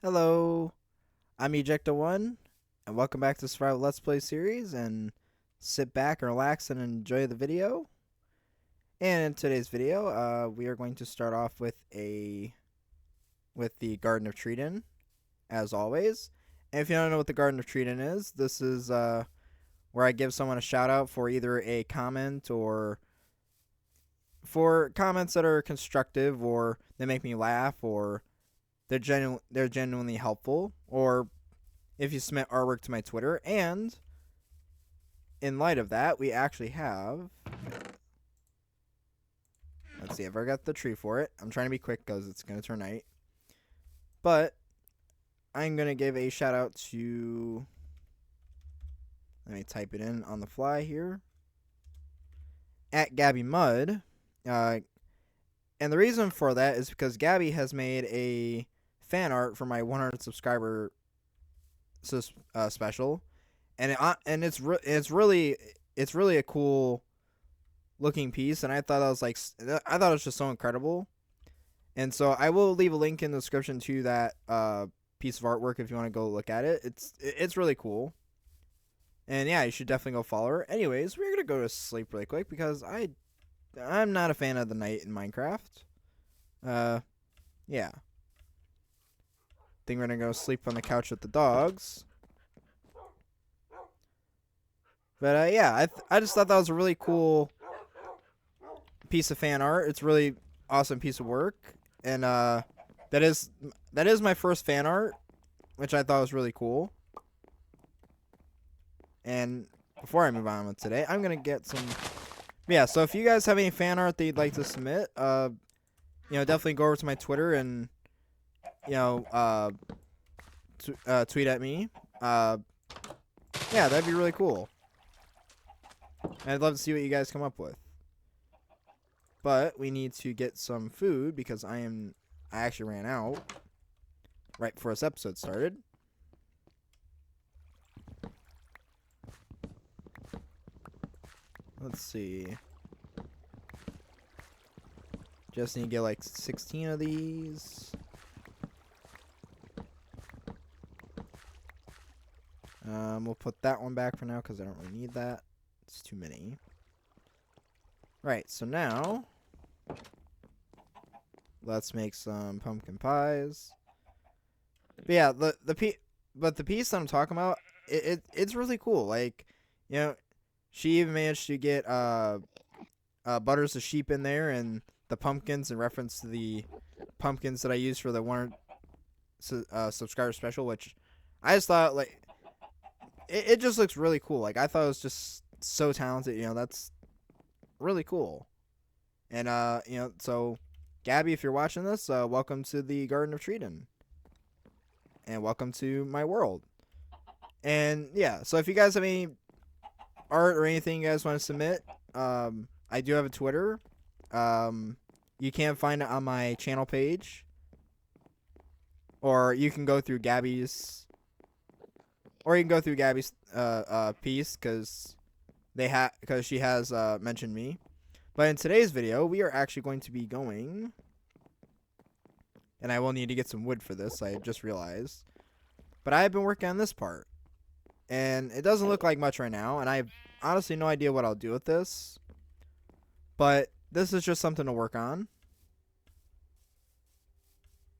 Hello, I'm Ejecta1, and welcome back to Survival Let's Play series, and sit back and relax and enjoy the video. And in today's video, we are going to start off with the Garden of Treen, as always. And if you don't know what the Garden of Treen is, this is where I give someone a shout out for either a comment or for comments that are constructive or they make me laugh or they're genuinely helpful, or if you submit artwork to my Twitter. And in light of that, we actually have, let's see if I got the tree for it. I'm trying to be quick because it's going to turn night. But I'm going to give a shout out to, let me type it in on the fly here, at Gabby Mudd. And the reason for that is because Gabby has made a fan art for my 100 subscriber special, and it's really a cool looking piece, and I thought it was just so incredible. And so I will leave a link in the description to that piece of artwork if you want to go look at it. It's really cool, and yeah, you should definitely go follow her. Anyways, we're gonna go to sleep really quick because I'm not a fan of the night in Minecraft. Yeah. Think we're gonna go sleep on the couch with the dogs. But yeah, I just thought that was a really cool piece of fan art. It's a really awesome piece of work, and that is my first fan art, which I thought was really cool. And before I move on with today, I'm gonna get some. Yeah, so if you guys have any fan art that you'd like to submit, definitely go over to my Twitter and tweet at me. Yeah, that'd be really cool. And I'd love to see what you guys come up with. But we need to get some food because I actually ran out right before this episode started. Let's see. Just need to get like 16 of these. We'll put that one back for now because I don't really need that. It's too many. Right, so now let's make some pumpkin pies. But yeah, the piece that I'm talking about, it's really cool. Like, she even managed to get Butters the sheep in there and the pumpkins in reference to the pumpkins that I used for the 100 subscriber special, which I just thought like it just looks really cool. Like I thought it was just so talented. That's really cool. And so Gabby, if you're watching this, welcome to the Garden of Treen, and welcome to my world. And yeah, so if you guys have any art or anything you guys want to submit, I do have a Twitter. You can find it on my channel page, or you can go through Gabby's, piece because she has mentioned me. But in today's video, we are actually going to be going, and I will need to get some wood for this. I just realized, but I have been working on this part, and it doesn't look like much right now, and I have honestly no idea what I'll do with this. But this is just something to work on.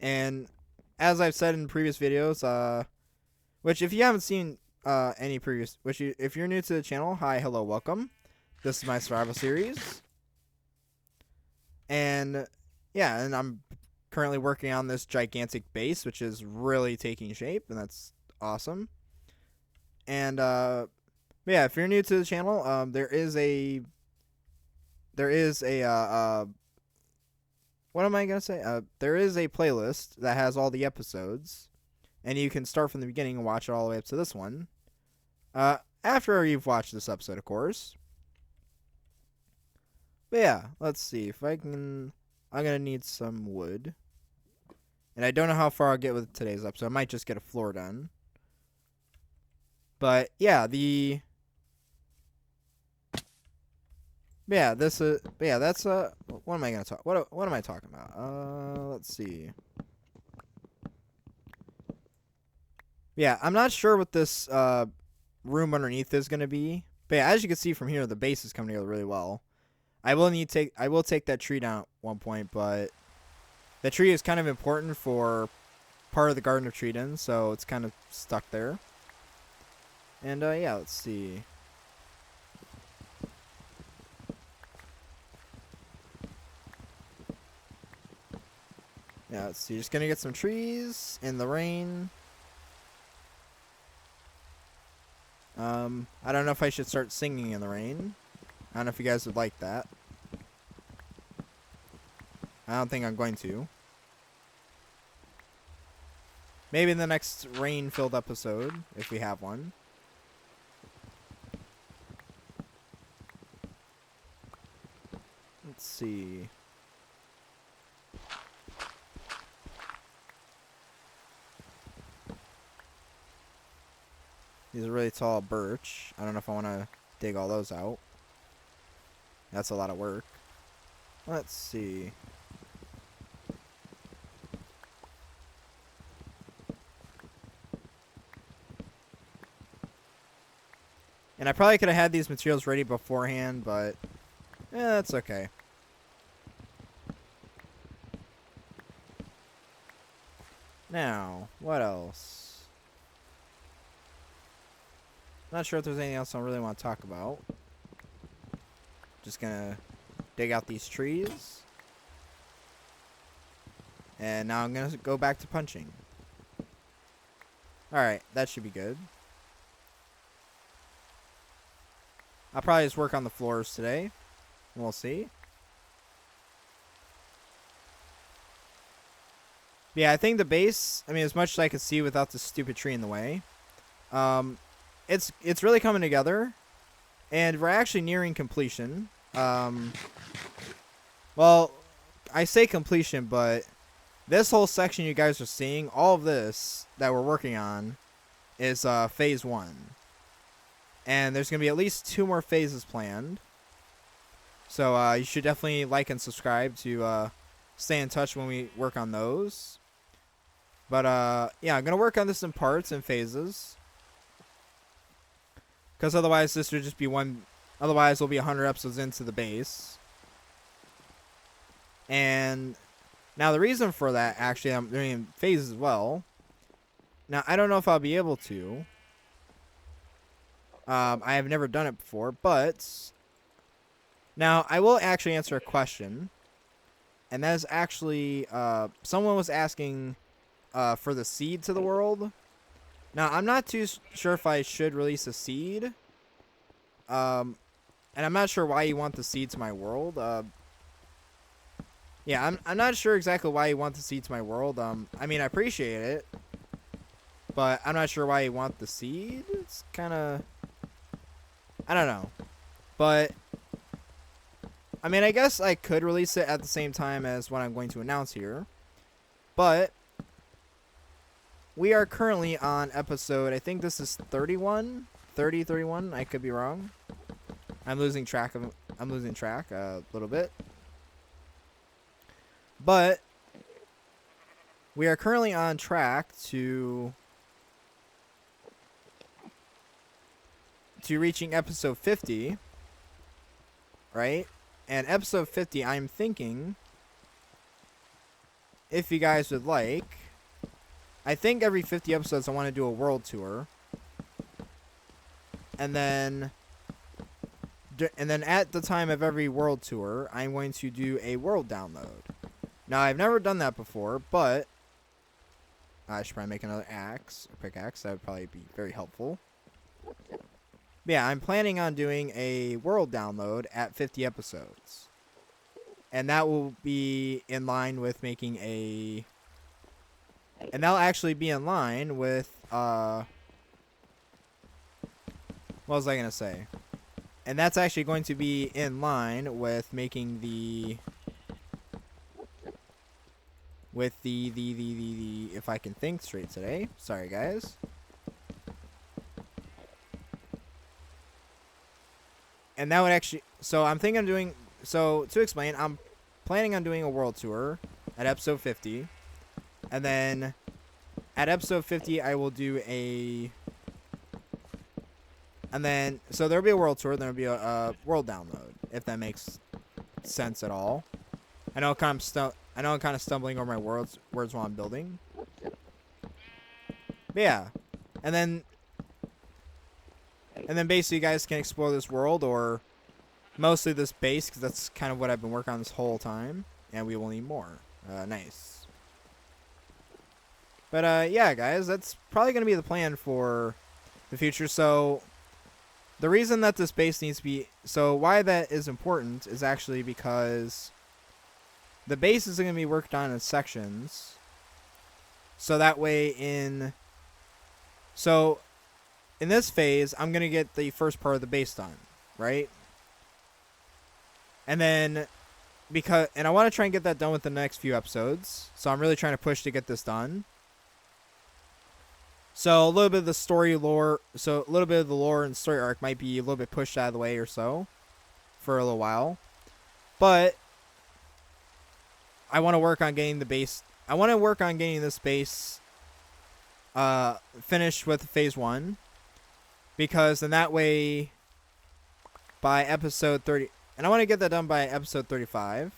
And as I've said in previous videos, which if you haven't seen any previous, if you're new to the channel, hi, hello, welcome. This is my survival series. And yeah, and I'm currently working on this gigantic base, which is really taking shape, and that's awesome. And yeah, if you're new to the channel, there is a what am I gonna say? There is a playlist that has all the episodes, and you can start from the beginning and watch it all the way up to this one. After you've watched this episode, of course. But yeah, let's see if I can. I'm gonna need some wood, and I don't know how far I'll get with today's episode. I might just get a floor done. But yeah, that's what am I gonna talk? What am I talking about? Let's see. Yeah, I'm not sure what this room underneath is gonna be. But yeah, as you can see from here, the base is coming together really well. I will take that tree down at one point, but the tree is kind of important for part of the Garden of Treden, so it's kind of stuck there. And yeah, let's see. Yeah, let's see. Just gonna get some trees in the rain. I don't know if I should start singing in the rain. I don't know if you guys would like that. I don't think I'm going to. Maybe in the next rain-filled episode, if we have one. Let's see. These are really tall birch. I don't know if I want to dig all those out. That's a lot of work. Let's see. And I probably could have had these materials ready beforehand, but that's okay. Now, what else? Not sure if there's anything else I really want to talk about. Just gonna dig out these trees. And now I'm gonna go back to punching. Alright, that should be good. I'll probably just work on the floors today. We'll see. Yeah, I think the base, I mean, as much as I could see without the stupid tree in the way, it's really coming together, and we're actually nearing completion. Well, I say completion, but this whole section you guys are seeing, all of this that we're working on, is phase 1. And there's going to be at least 2 more phases planned. So you should definitely like and subscribe to stay in touch when we work on those. But yeah, I'm going to work on this in parts and phases. Because otherwise this would just be one... Otherwise we'll be 100 episodes into the base. And now the reason for that, actually, I'm doing in phases as well. Now, I don't know if I'll be able to. I have never done it before, but now I will actually answer a question, and that is actually someone was asking for the seed to the world. Now I'm not too sure if I should release a seed, and I'm not sure why you want the seed to my world. Yeah, I'm not sure exactly why you want the seed to my world. I mean, I appreciate it, but I'm not sure why you want the seed. It's kind of, I don't know. But, I mean, I guess I could release it at the same time as what I'm going to announce here. But, we are currently on episode, I think this is 31? 30, 31? I could be wrong. I'm losing track a little bit. But, we are currently on track to reaching episode 50, right? And episode 50, I'm thinking, if you guys would like, I think every 50 episodes I want to do a world tour. And then at the time of every world tour, I'm going to do a world download. Now, I've never done that before, but I should probably make another pickaxe. That would probably be very helpful. Yeah, I'm planning on doing a world download at 50 episodes. And that will be in line with making a... And that'll actually be in line with, what was I going to say? And that's actually going to be in line with making the... With the if I can think straight today. Sorry, guys. And that would actually... So, I'm thinking of doing... So, to explain, I'm planning on doing a world tour at episode 50. And then at episode 50, I will do a... And then, so there'll be a world tour, then there'll be a world download, if that makes sense at all. I know I'm kind of stumbling over my words while I'm building. But yeah. And then basically you guys can explore this world, or mostly this base, because that's kind of what I've been working on this whole time. And we will need more. Nice. But yeah, guys, that's probably going to be the plan for the future. So the reason that this base needs to be... So why that is important is actually because the base is going to be worked on in sections. So that way in this phase, I'm going to get the first part of the base done, right? And then, and I want to try and get that done with the next few episodes. So I'm really trying to push to get this done. So a little bit of the story lore, so a little bit of the lore and story arc might be a little bit pushed out of the way or so for a little while. But I want to work on getting the base. I want to work on getting this base finished with phase 1, because then that way by episode 30, and I want to get that done by episode 35.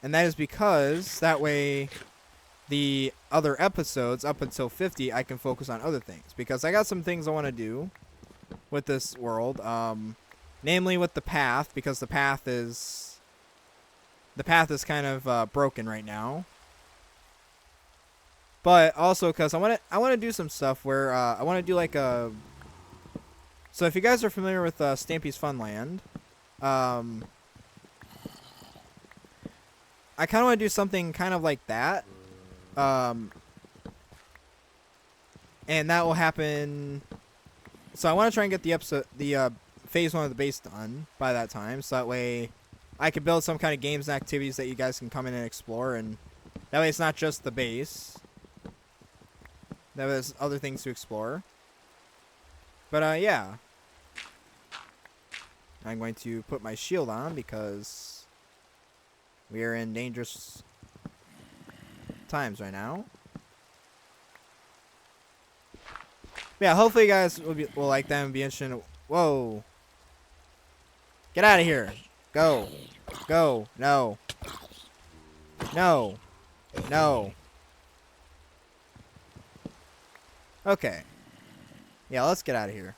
And that is because that way the other episodes up until 50 I can focus on other things, because I got some things I want to do with this world, namely with the path, because the path is kind of broken right now. But also because I want to do some stuff where I want to do like a... So if you guys are familiar with Stampy's Funland, I kind of want to do something kind of like that. And that will happen. So I want to try and get the phase 1 of the base done by that time, so that way I can build some kind of games and activities that you guys can come in and explore, and that way it's not just the base. That way there's other things to explore. But yeah. I'm going to put my shield on because we are in dangerous times right now. Yeah, hopefully you guys will like them and be interested in... Whoa. Get out of here. Go. Go. No. No. No. Okay. Yeah, let's get out of here.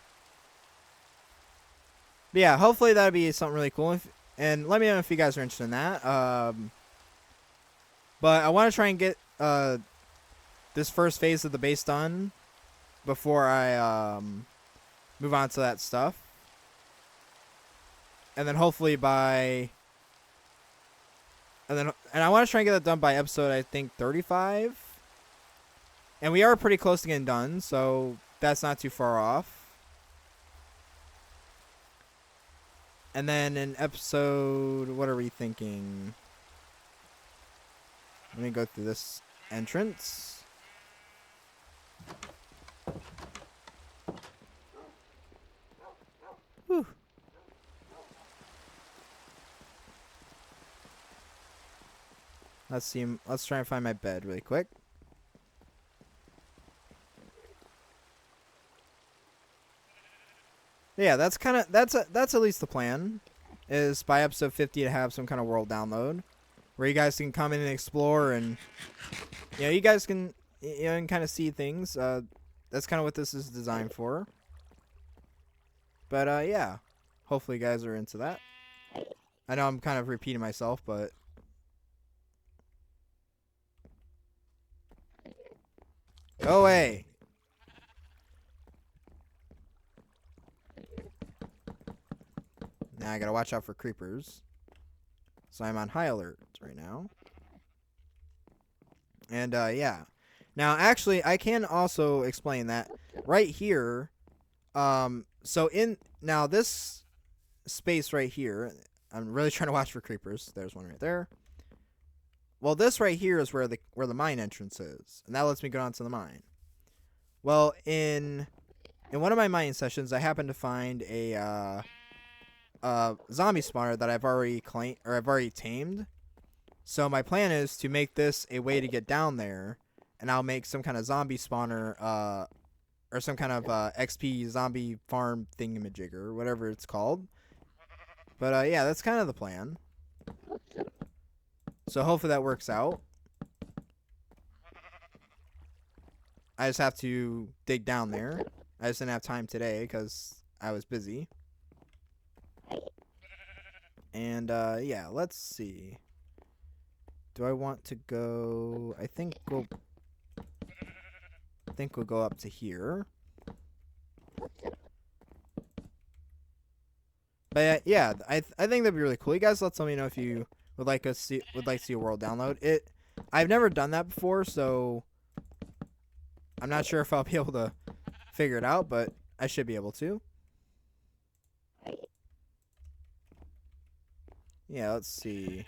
But yeah, hopefully that'll be something really cool. And let me know if you guys are interested in that. But I want to try and get this first phase of the base done before I move on to that stuff. And then hopefully by... And I want to try and get that done by episode, I think, 35. And we are pretty close to getting done, so that's not too far off. And then in episode... What are we thinking? Let me go through this entrance. Whew. Let's see. Let's try and find my bed really quick. Yeah, that's at least the plan. Is by episode 50 to have some kind of world download where you guys can come in and explore, and you guys can and kind of see things. That's kind of what this is designed for. But yeah, hopefully you guys are into that. I know I'm kind of repeating myself, but go away. Now I gotta watch out for creepers. So I'm on high alert right now. And yeah. Now actually I can also explain that right here. So now this space right here, I'm really trying to watch for creepers. There's one right there. Well, this right here is where the mine entrance is, and that lets me go on to the mine. Well, in one of my mining sessions, I happened to find a zombie spawner that I've already claimed, or I've already tamed. So my plan is to make this a way to get down there, and I'll make some kind of zombie spawner, or some kind of XP zombie farm thingamajigger, or whatever it's called. But yeah, that's kind of the plan. So hopefully that works out. I just have to dig down there. I just didn't have time today because I was busy. And yeah, let's see. Do I want to go? I think we'll go up to here. But yeah, I think that'd be really cool. You guys, let me know if you would like to see a world download. I've never done that before, so I'm not sure if I'll be able to figure it out, but I should be able to. Yeah, let's see.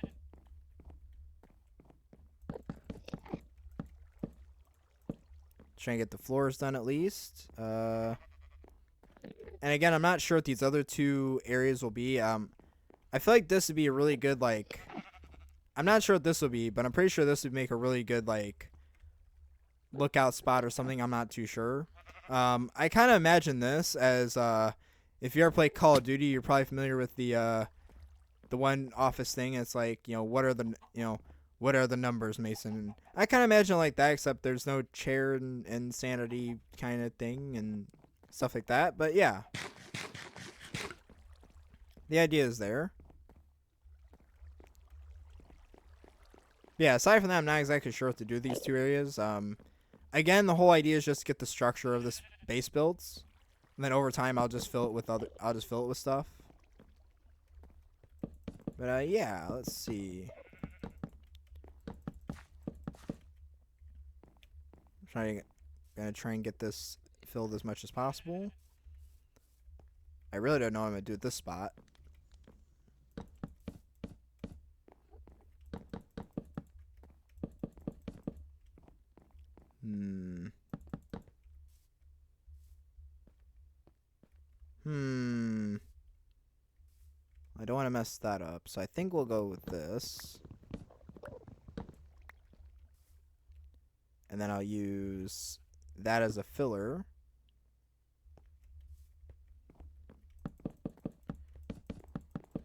Try and get the floors done at least. And again, I'm not sure what these other two areas will be. I feel like this would be a really good, like, I'm not sure what this will be, but I'm pretty sure this would make a really good, like, lookout spot or something. I'm not too sure. I kind of imagine this as, if you ever play Call of Duty, you're probably familiar with the one office thing. It's like, what are the numbers, Mason? I kind of imagine it like that, except there's no chair and insanity kind of thing and stuff like that. But yeah, the idea is there. Yeah, aside from that, I'm not exactly sure what to do with these two areas. Again, the whole idea is just to get the structure of this base built, and then over time I'll just fill it with stuff. But yeah, let's see. Gonna try and get this filled as much as possible. I really don't know what I'm gonna do at this spot. I don't want to mess that up, so I think we'll go with this. And then I'll use that as a filler.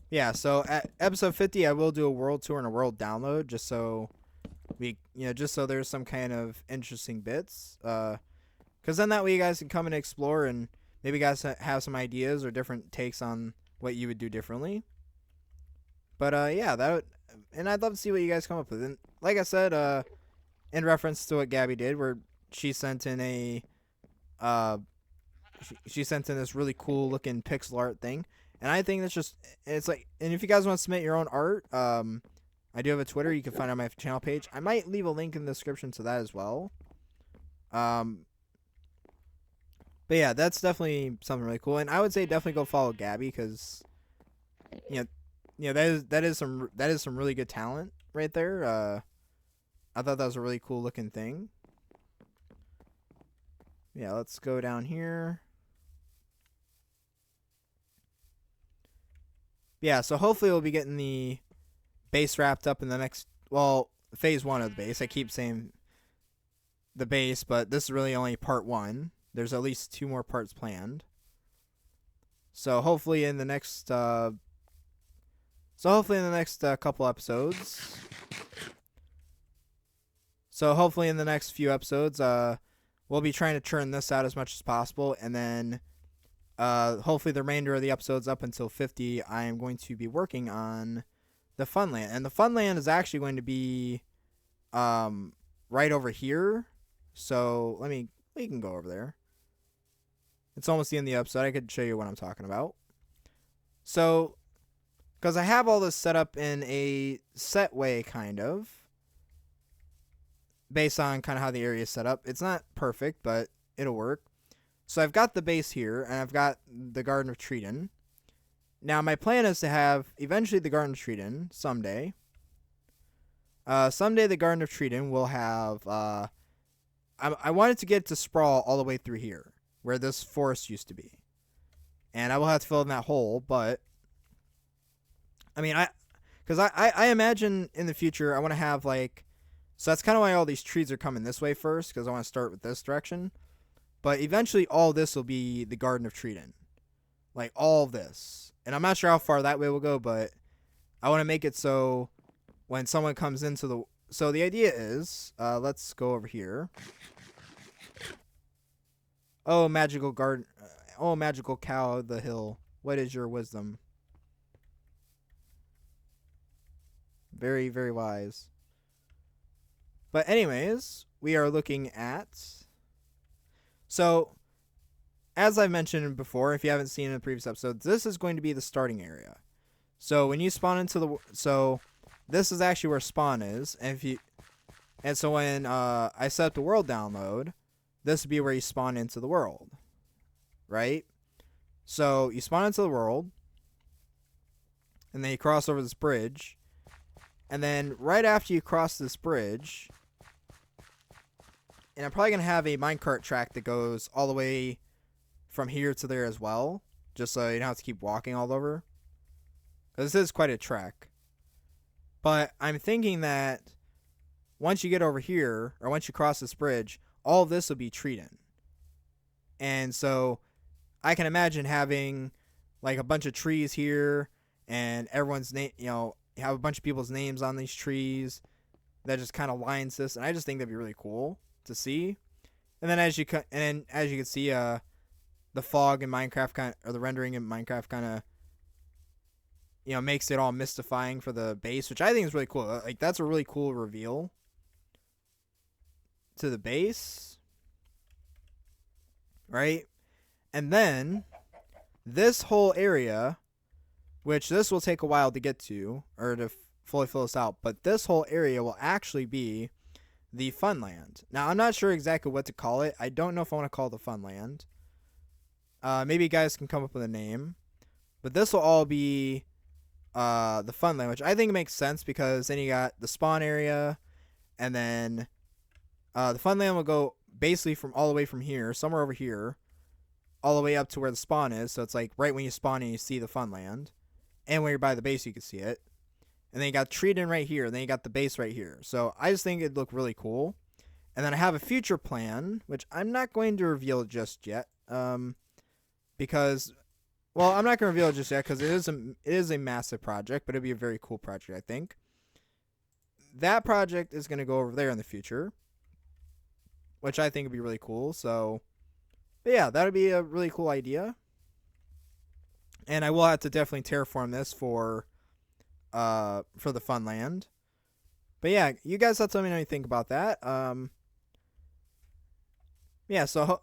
Yeah, so at episode 50, I will do a world tour and a world download, just so there's some kind of interesting bits. Because then that way you guys can come and explore, and maybe you guys have some ideas or different takes on what you would do differently. But yeah, and I'd love to see what you guys come up with. And like I said, in reference to what Gabby did, where she sent in she sent in this really cool looking pixel art thing, and I think it's like, and if you guys want to submit your own art, I do have a Twitter. You can find it on my channel page. I might leave a link in the description to that as well. But yeah, that's definitely something really cool, and I would say definitely go follow Gabby, because that is some really good talent right there. I thought that was a really cool looking thing. Yeah, let's go down here. Yeah, so hopefully we'll be getting the base wrapped up in the next, phase 1 of the base. I keep saying the base, but this is really only part 1. There's at least 2 more parts planned. So hopefully in the next couple episodes. So hopefully in the next few episodes, we'll be trying to churn this out as much as possible, and then hopefully the remainder of the episodes up until 50, I am going to be working on the Funland. And the Funland is actually going to be right over here. So we can go over there. It's almost the end of the episode. I could show you what I'm talking about. So, because I have all this set up in a set way, kind of, based on kind of how the area is set up. It's not perfect, but it'll work. So I've got the base here, and I've got the Garden of Treen. Now my plan is to have eventually the Garden of Treen someday. Someday the Garden of Treen will have. I wanted to get to sprawl all the way through here, where this forest used to be, and I will have to fill in that hole. But I mean, because I imagine in the future I want to have like So that's kind of why all these trees are coming this way first, because I want to start with this direction. But eventually all this will be the Garden of Treden. Like all of this. And I'm not sure how far that way will go, but I want to make it so when someone comes into the... So the idea is, let's go over here. Oh, magical garden. Oh, magical cow of the hill. What is your wisdom? Very, very wise. But anyways, we are looking at... So, as I mentioned before, if you haven't seen in the previous episodes, this is going to be the starting area. So when you spawn into the... So, this is actually where spawn is. And so when I set up the world download, this would be where you spawn into the world. Right? So, you spawn into the world. And then you cross over this bridge. And then right after you cross this bridge... And I'm probably going to have a minecart track that goes all the way from here to there as well. Just so you don't have to keep walking all over. Because this is quite a trek. But I'm thinking that once you get over here, or once you cross this bridge, all of this will be Treden. And so I can imagine having like a bunch of trees here and everyone's name, you know, have a bunch of people's names on these trees that just kind of lines this. And I just think that'd be really cool to see. And then as you can see, the fog in Minecraft or the rendering in Minecraft kind of, you know, makes it all mystifying for the base, which I think is really cool. Like that's a really cool reveal to the base, right? And then this whole area, which this will take a while to get to or to fully fill this out, but this whole area will actually be the Funland. Now, I'm not sure exactly what to call it. I don't know if I want to call it the Funland. Maybe you guys can come up with a name. But this will all be the Funland, which I think makes sense because then you got the spawn area, and then the Funland will go basically from all the way from here, somewhere over here, all the way up to where the spawn is. So it's like right when you spawn in, you see the Funland. And when you're by the base, you can see it. And then you got Treden right here. And then you got the base right here. So I just think it'd look really cool. And then I have a future plan, which I'm not going to reveal just yet. Because, well, I'm not going to reveal it just yet because it is a massive project. But it'll be a very cool project, I think. That project is going to go over there in the future, which I think would be really cool. So, but yeah, that would be a really cool idea. And I will have to definitely terraform this for the Funland. But yeah, you guys have to let me know what you think about that. So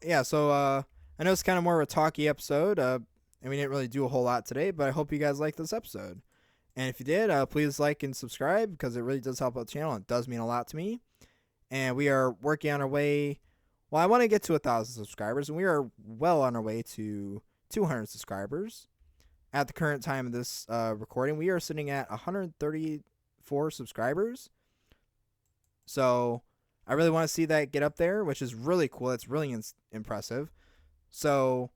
I know it's kind of more of a talky episode, and we didn't really do a whole lot today, but I hope you guys liked this episode. And if you did, please like and subscribe because it really does help out the channel. It does mean a lot to me. And we are working on our way. Well, I want to get to 1,000 subscribers, and we are well on our way to 200 subscribers. At the current time of this recording, we are sitting at 134 subscribers. So I really want to see that get up there, which is really cool. It's really impressive. So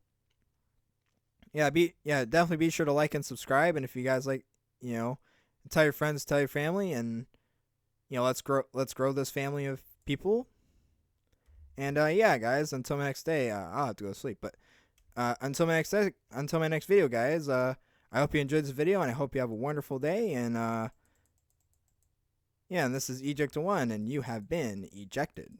yeah, definitely be sure to like and subscribe. And if you guys like, you know, tell your friends, tell your family, and you know, let's grow this family of people. And yeah, guys, until my next day, I'll have to go to sleep, but. Until my next video, guys. I hope you enjoyed this video, and I hope you have a wonderful day. And yeah, and this is Eject1, and you have been ejected.